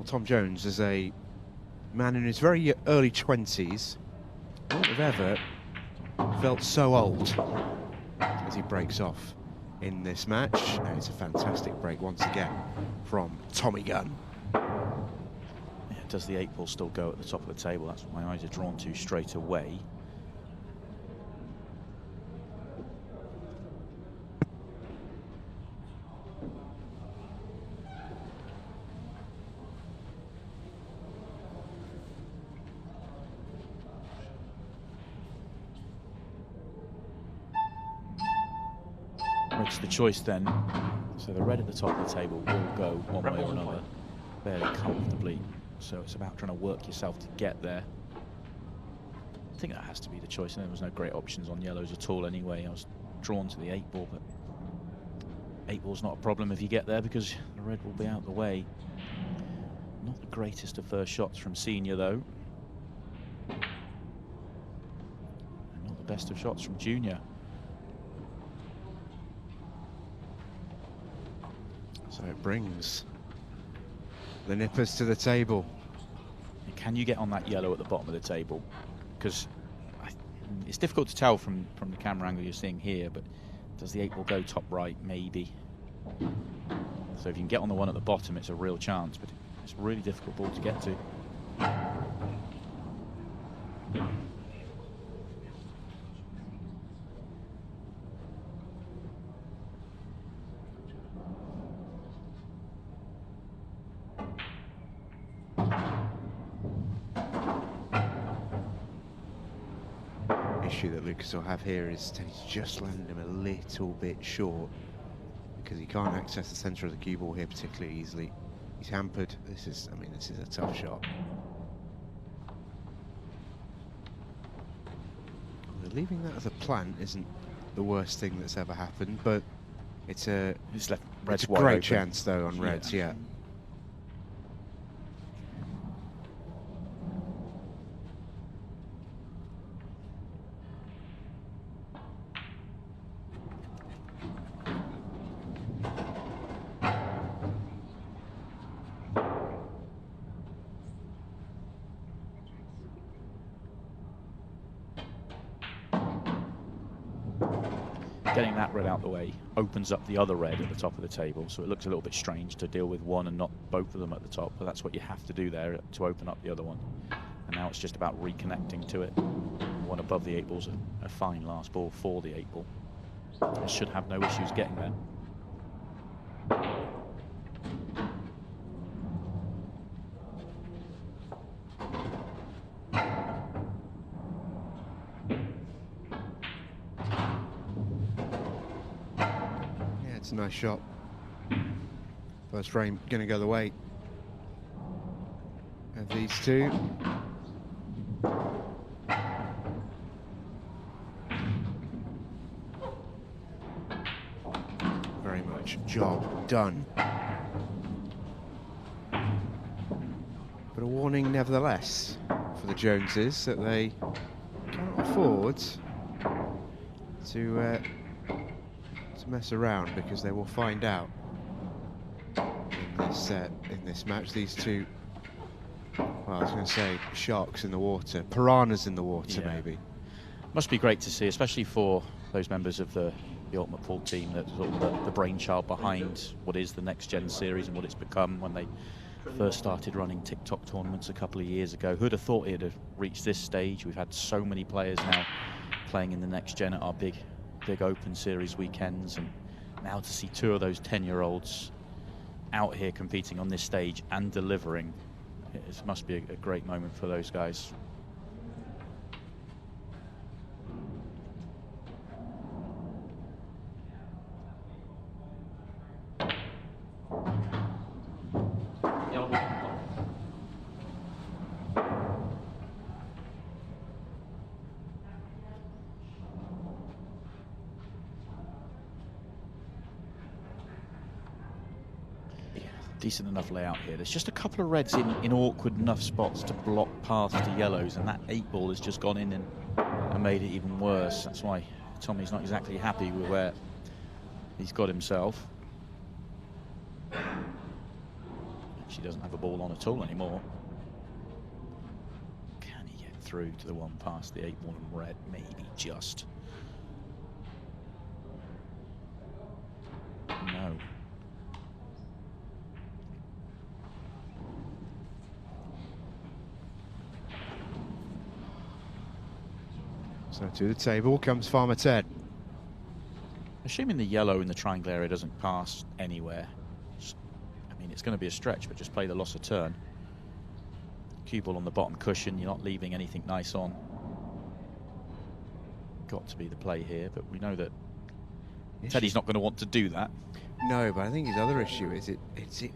Tom Jones as a man in his very early 20s. Not have ever felt so old as he breaks off in this match. And it's a fantastic break once again from Tommy Gunn. Yeah, does the 8 ball still go at the top of the table? That's what my eyes are drawn to straight away. It's the choice then. So the red at the top of the table will go one way or another, fairly comfortably. So it's about trying to work yourself to get there. I think that has to be the choice. And there was no great options on yellows at all anyway. I was drawn to the 8 ball, but 8 ball's not a problem if you get there because the red will be out the way. Not the greatest of first shots from senior though. And not the best of shots from junior. So it brings the nippers to the table. Can you get on that yellow at the bottom of the table? Because it's difficult to tell from the camera angle you're seeing here, but does the 8 ball go top right? Maybe. So if you can get on the one at the bottom, it's a real chance, but it's a really difficult ball to get to. Issue that Lucas will have here is he's just landed him a little bit short because he can't access the centre of the cue ball here particularly easily. He's hampered. This is a tough shot. Well, leaving that as a plant isn't the worst thing that's ever happened, but it's a great chance though on reds, yeah. Getting that red out the way opens up the other red at the top of the table, so it looks a little bit strange to deal with one and not both of them at the top, but that's what you have to do there to open up the other one. And now it's just about reconnecting to it. One above the 8 ball's a fine last ball for the 8 ball. It should have no issues getting there. It's a nice shot. First frame going to go the way of these two. Very much job done. But a warning nevertheless for the Joneses that they cannot afford to mess around, because they will find out in this match. These two, well, I was going to say sharks in the water, piranhas in the water, maybe. Must be great to see, especially for those members of the ultimate pool team, that sort of the brainchild behind what is the next gen series and what it's become when they first started running TikTok tournaments a couple of years ago. Who'd have thought it'd have reached this stage? We've had so many players now playing in the next gen at our big open series weekends, and now to see 2 of those 10-year-olds out here competing on this stage and delivering, it must be a great moment for those guys. Decent enough layout here. There's just a couple of reds in awkward enough spots to block paths to yellows, and that 8 ball has just gone in and made it even worse. That's why Tommy's not exactly happy with where he's got himself. actually doesn't have a ball on at all anymore. Can he get through to the one past the 8 ball in red? Maybe just. No. So to the table comes 𝗏𝗏𝗃𝗏. Assuming the yellow in the triangle area doesn't pass anywhere, I mean, it's going to be a stretch, but just play the loss of turn. Cue ball on the bottom cushion, you're not leaving anything nice on. Got to be the play here, but we know that Teddy's not going to want to do that. No, but I think his other issue is it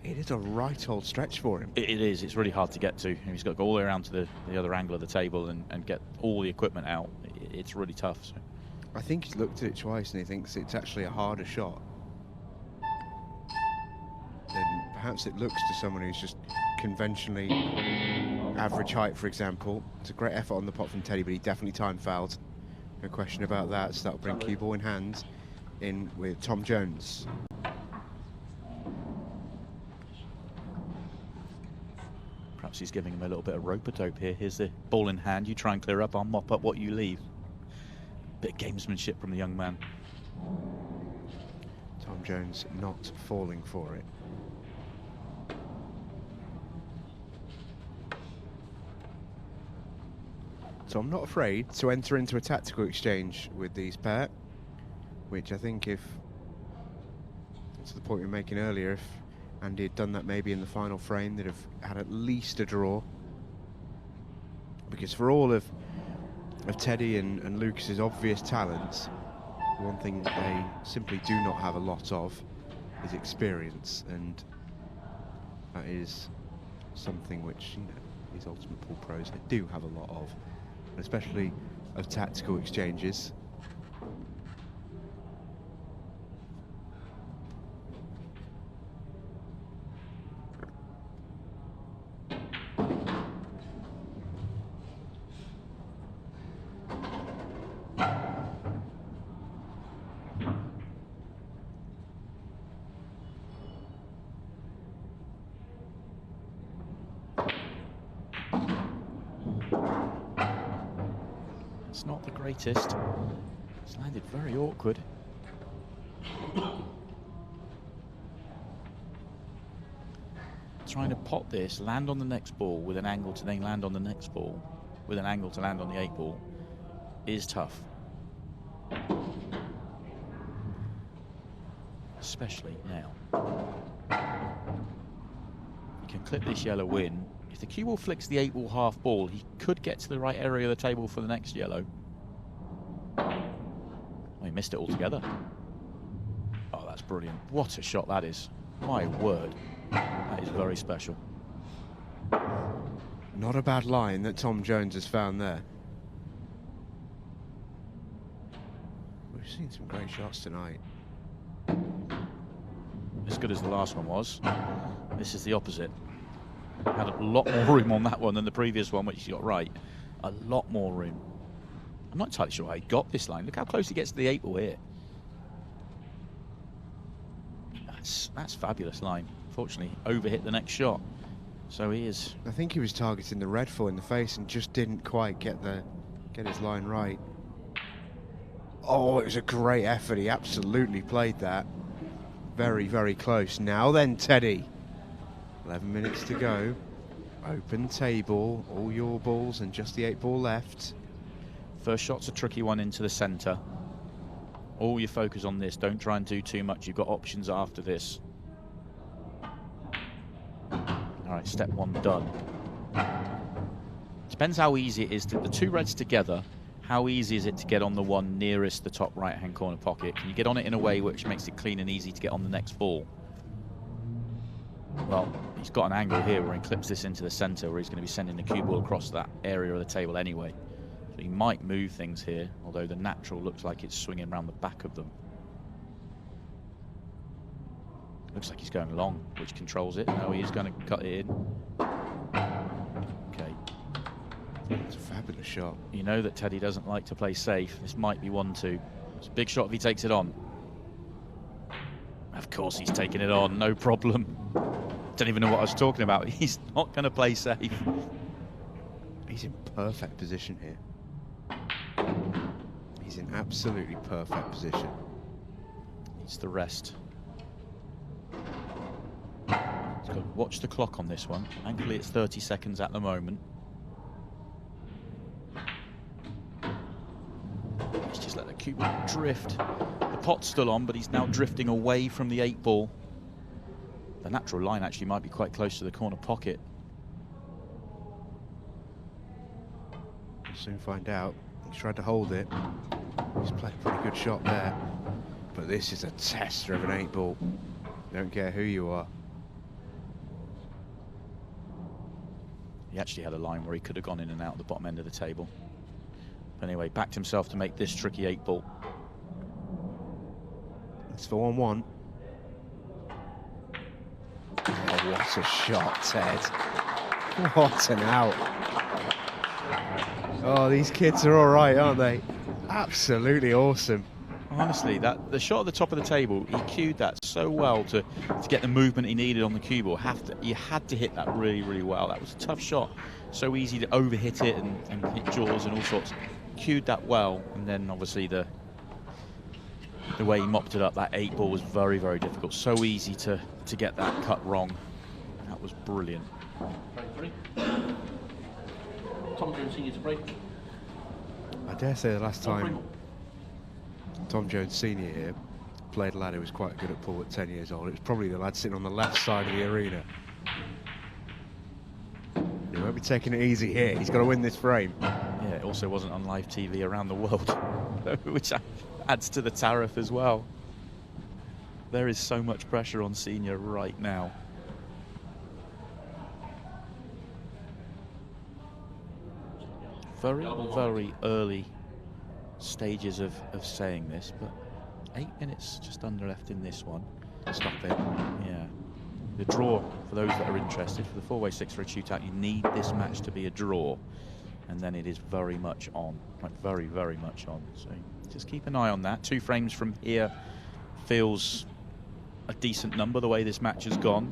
is a right old stretch for him. It is. It's really hard to get to. He's got to go all the way around to the other angle of the table and get all the equipment out. It's really tough. So. I think he's looked at it twice and he thinks it's actually a harder shot. Then perhaps it looks to someone who's just conventionally average height, for example. It's a great effort on the pot from Teddy, but he definitely time fouled. No question about that. So that'll bring cue ball in hand in with Tom Jones. Perhaps he's giving him a little bit of rope-a-dope here. Here's the ball in hand. You try and clear up. I'll mop up what you leave. Bit of gamesmanship from the young man. Tom Jones not falling for it. So I'm not afraid to enter into a tactical exchange with these pair, which I think, if, to the point we were making earlier, if Andy had done that maybe in the final frame, they'd have had at least a draw. Because for all of Teddy and Lucas's obvious talents, one thing they simply do not have a lot of is experience, and that is something which, you know, these Ultimate Pool pros, they do have a lot of, especially of tactical exchanges. It's not the greatest. It's landed very awkward. Trying to pot this, land on the next ball with an angle to then land on the next ball with an angle to land on the 8 ball is tough. Especially now. You can clip this yellow in. If the cue ball flicks the 8 ball half ball, he could get to the right area of the table for the next yellow. Oh, he missed it altogether. Oh, that's brilliant. What a shot that is. My word. That is very special. Not a bad line that Tom Jones has found there. We've seen some great shots tonight. As good as the last one was, this is the opposite. Had a lot more room on that one than the previous one, which he got right. A lot more room. I'm not entirely sure how he got this line. Look how close he gets to the 8 ball here. That's fabulous line. Fortunately, overhit the next shot. So he is. I think he was targeting the red four in the face and just didn't quite get his line right. Oh, it was a great effort. He absolutely played that. Very, very close. Now then, Teddy. 11 minutes to go. Open table, all your balls and just the 8 ball left. First shot's a tricky one into the centre. All your focus on this. Don't try and do too much. You've got options after this. All right, step 1 done. Depends how easy it is to the 2 reds together. How easy is it to get on the one nearest the top right-hand corner pocket? Can you get on it in a way which makes it clean and easy to get on the next ball? Well, he's got an angle here where he clips this into the centre, where he's going to be sending the cue ball across that area of the table anyway. So he might move things here, although the natural looks like it's swinging around the back of them. Looks like he's going long, which controls it. No, he is going to cut it in. Okay. It's a fabulous shot. You know that Teddy doesn't like to play safe. This might be 1-2. It's a big shot if he takes it on. Of course he's taking it on, no problem. don't even know what I was talking about. He's not going to play safe. He's in perfect position here. He's in absolutely perfect position. It's the rest. He's got to watch the clock on this one. Thankfully, it's 30 seconds at the moment. He's just let the cue ball drift. The pot's still on, but he's now drifting away from the 8 ball. The natural line actually might be quite close to the corner pocket. We'll soon find out. He's tried to hold it. He's played a pretty good shot there. But this is a tester of an 8 ball. Don't care who you are. He actually had a line where he could have gone in and out the bottom end of the table. But anyway, backed himself to make this tricky 8 ball. It's for 1-1. Oh, what a shot, Ted. What an out. Oh, these kids are all right, aren't they? Absolutely awesome. Honestly, the shot at the top of the table, he cued that so well to get the movement he needed on the cue ball. You had to hit that really, really well. That was a tough shot. So easy to overhit it and hit jaws and all sorts. Cued that well, and then obviously the way he mopped it up, that 8 ball was very, very difficult. So easy to get that cut wrong. That was brilliant. Tom Jones Senior to break. I dare say the last time Tom Jones Senior here played a lad who was quite good at pool at 10 years old, it was probably the lad sitting on the left side of the arena. He won't be taking it easy here. He's got to win this frame. Yeah, it also wasn't on live TV around the world, which adds to the tariff as well. There is so much pressure on Senior right now. Very, very early stages of saying this, but 8 minutes just under left in this one. Stop it. Yeah. The draw, for those that are interested, for the 4-way 6-throw shootout, you need this match to be a draw, and then it is very much on, like very, very much on. So just keep an eye on that. 2 frames from here feels a decent number the way this match has gone.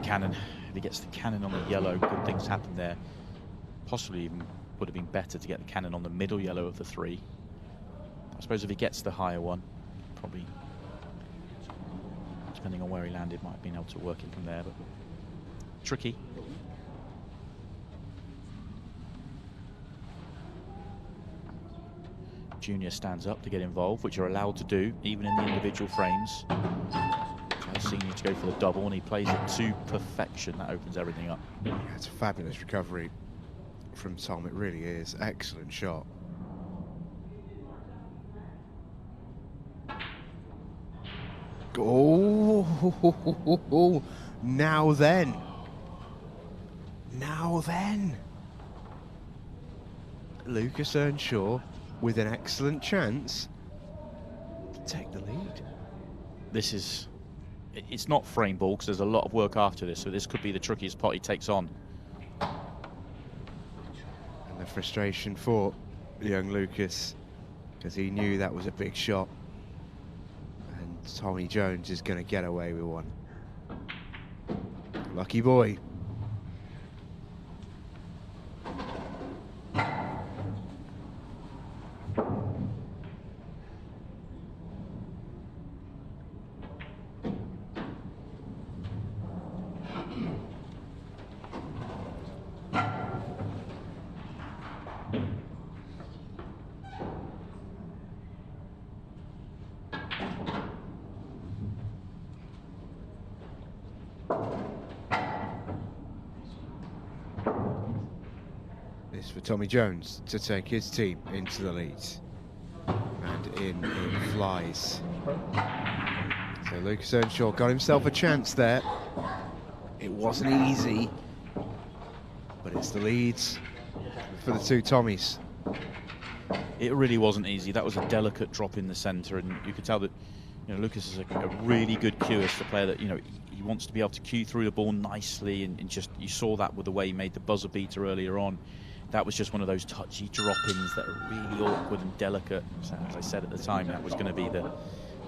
Cannon. If he gets the cannon on the yellow, good things happen there. Possibly even would have been better to get the cannon on the middle yellow of the 3. I suppose if he gets the higher one, probably, depending on where he landed, might have been able to work it from there, but tricky. Junior stands up to get involved, which you're allowed to do, even in the individual frames. Senior to go for the double, and he plays it to perfection. That opens everything up. Yeah, it's a fabulous recovery from Tom. It really is. Excellent shot. Oh, now then. Now then. Lucas Earnshaw with an excellent chance to take the lead. This is... It's not frame ball because there's a lot of work after this, so this could be the trickiest pot he takes on. And the frustration for young Lucas, because he knew that was a big shot. And Tommy Jones is going to get away with one. Lucky boy. For Tommy Jones to take his team into the lead, and in flies. So Lucas Earnshaw got himself a chance there. It wasn't easy, but it's the leads for the 2 Tommies. It really wasn't easy. That was a delicate drop in the centre, and you could tell that You know, Lucas is a really good cueist, a player that, you know, he wants to be able to cue through the ball nicely, and just, you saw that with the way he made the buzzer beater earlier on. That was just one of those touchy drop-ins that are really awkward and delicate. So, as I said at the time, that was going to be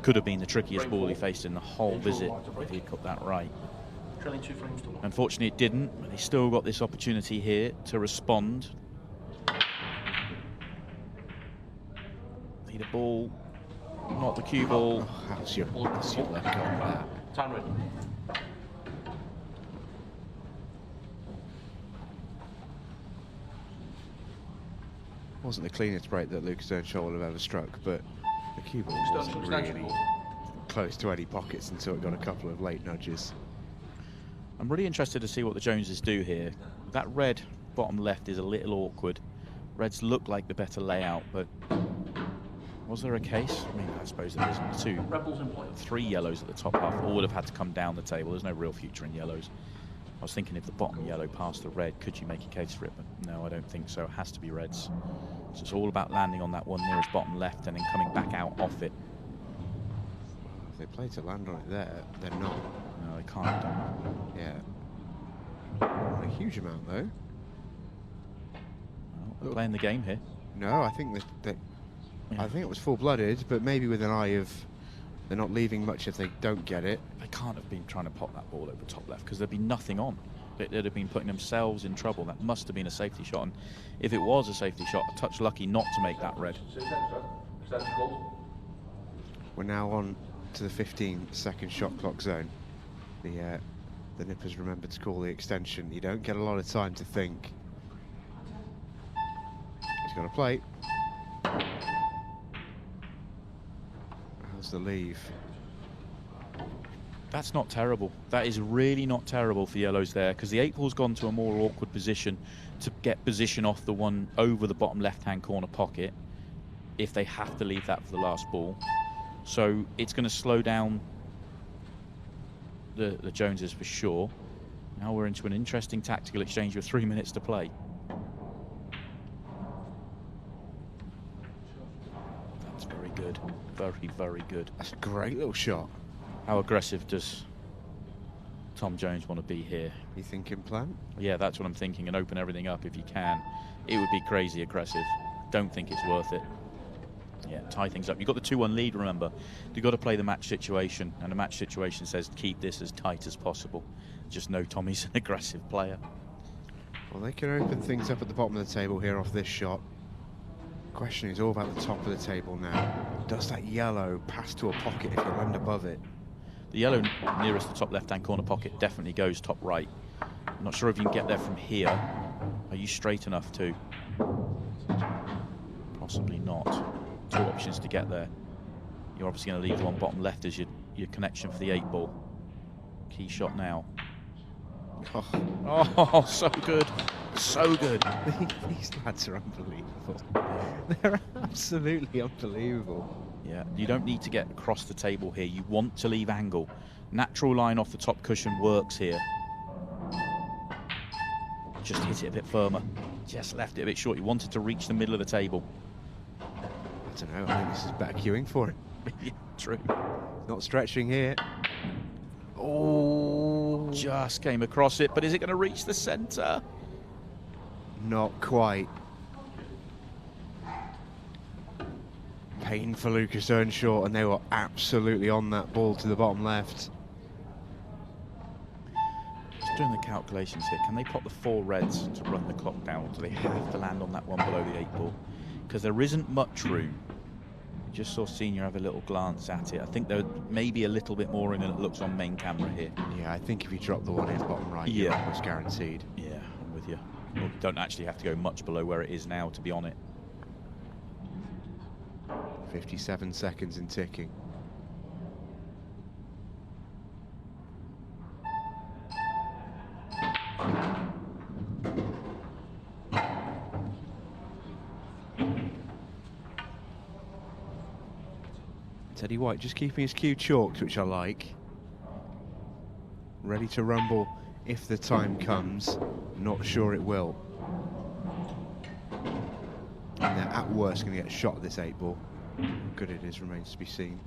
could have been the trickiest ball he faced in the whole visit if he cut that right. Trailing 2 frames to 1. Unfortunately, it didn't, but they still got this opportunity here to respond. Need a ball, not the cue ball. Oh, how's your luck on that? Time ready. Wasn't the cleanest break that Lucas Earnshaw will have ever struck, but the cue ball wasn't really close to any pockets until it got a couple of late nudges. I'm really interested to see what the Joneses do here. That red bottom left is a little awkward. Reds look like the better layout, but was there a case? I mean, I suppose there isn't. 3 yellows at the top half. All would have had to come down the table. There's no real future in yellows. I was thinking if the bottom yellow passed the red, could you make a case for it? But no, I don't think so. It has to be reds. So it's all about landing on that one nearest bottom left and then coming back out off it. If they play to land on it there, they're not. No, they can't have done. Yeah. Not a huge amount, though. Well, they're playing the game here. No, I think I think it was full-blooded, but maybe with an eye of they're not leaving much if they don't get it. They can't have been trying to pop that ball over top left because there'd be nothing on. They'd have been putting themselves in trouble. That must have been a safety shot, and if it was a safety shot, a touch lucky not to make that red. We're now on to the 15-second shot clock zone. The nippers remembered to call the extension. You don't get a lot of time to think. He's going to play. How's the leave? That's not terrible. That is really not terrible for yellows there, because the 8-ball's gone to a more awkward position to get position off the one over the bottom left-hand corner pocket if they have to leave that for the last ball. So it's going to slow down the Joneses for sure. Now we're into an interesting tactical exchange with 3 minutes to play. That's very good. Very, very good. That's a great little shot. How aggressive does Tom Jones want to be here? You thinking plan? Yeah, that's what I'm thinking, and open everything up if you can. It would be crazy aggressive. Don't think it's worth it. Yeah, tie things up. You've got the 2-1 lead, remember. You've got to play the match situation, and the match situation says keep this as tight as possible. Just know Tommy's an aggressive player. Well, they can open things up at the bottom of the table here off this shot. Question is all about the top of the table now. Does that yellow pass to a pocket if you land above it? The yellow nearest the top left-hand corner pocket definitely goes top right. I'm not sure if you can get there from here. Are you straight enough to? Possibly not. 2 options to get there. You're obviously going to leave the one bottom left as your connection for the 8-ball. Key shot now. Oh, so good. So good. These lads are unbelievable. They're absolutely unbelievable. Yeah, you don't need to get across the table here. You want to leave angle. Natural line off the top cushion works here. Just hit it a bit firmer. Just left it a bit short. You wanted to reach the middle of the table. I don't know, I think this is better queuing for it. Yeah, true. Not stretching here. Oh, just came across it, but is it going to reach the centre? Not quite. Pain for Lucas Earnshaw, and they were absolutely on that ball to the bottom left. Just doing the calculations here. Can they pop the 4 reds to run the clock down, or do they have to land on that one below the 8-ball? Because there isn't much room. Just saw Senior have a little glance at it. I think there may be a little bit more in than it looks on main camera here. Yeah, I think if you drop the one in bottom right, you're almost guaranteed. Yeah, I'm with you. You don't actually have to go much below where it is now to be on it. 57 seconds and ticking. Teddy White just keeping his cue chalked, which I like. Ready to rumble if the time comes. Not sure it will. And they're at worst going to get shot at this 8-ball. How good it is remains to be seen.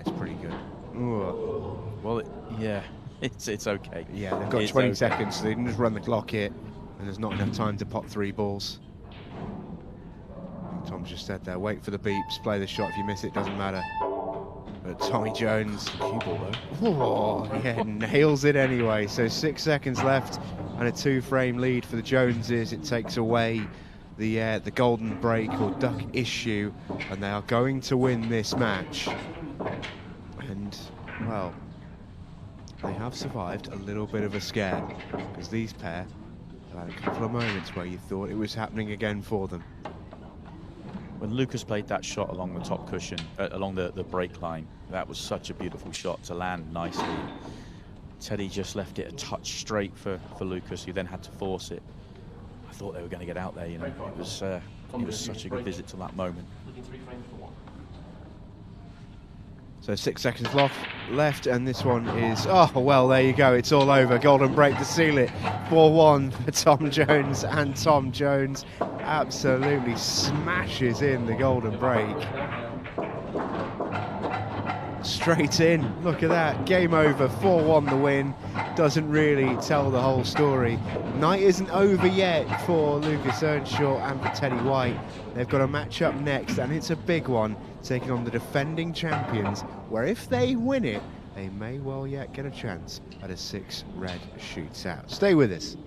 it's pretty good. Ooh. Well, yeah, it's okay. Yeah, they've got It's 20 okay. seconds, so they can just run the clock here, and there's not enough time to pot 3 balls. Tom's just said there, wait for the beeps, play the shot. If you miss it, doesn't matter. But Tommy Jones, Cue ball though. oh, yeah, nails it anyway. So 6 seconds left, and a 2-frame lead for the Joneses. It takes away the golden break, or duck issue, and they are going to win this match. And, well, they have survived a little bit of a scare, because these pair have had a couple of moments where you thought it was happening again for them. When Lucas played that shot along the top cushion, along the break line, that was such a beautiful shot to land nicely. Teddy just left it a touch straight for Lucas, who then had to force it. I thought they were going to get out there, you know. It was such a good visit to that moment. Looking 3 frames to 1. So 6 seconds left, and this one is, oh, well, there you go, it's all over. Golden break to seal it. 4-1 for Tom Jones, and Tom Jones absolutely smashes in the golden break. Straight in, look at that, game over, 4-1 the win. Doesn't really tell the whole story. Night isn't over yet for Lucas Earnshaw and for Teddy White. They've got a match up next, and it's a big one, taking on the defending champions, where if they win it, they may well yet get a chance at a 6 red shootout. Stay with us.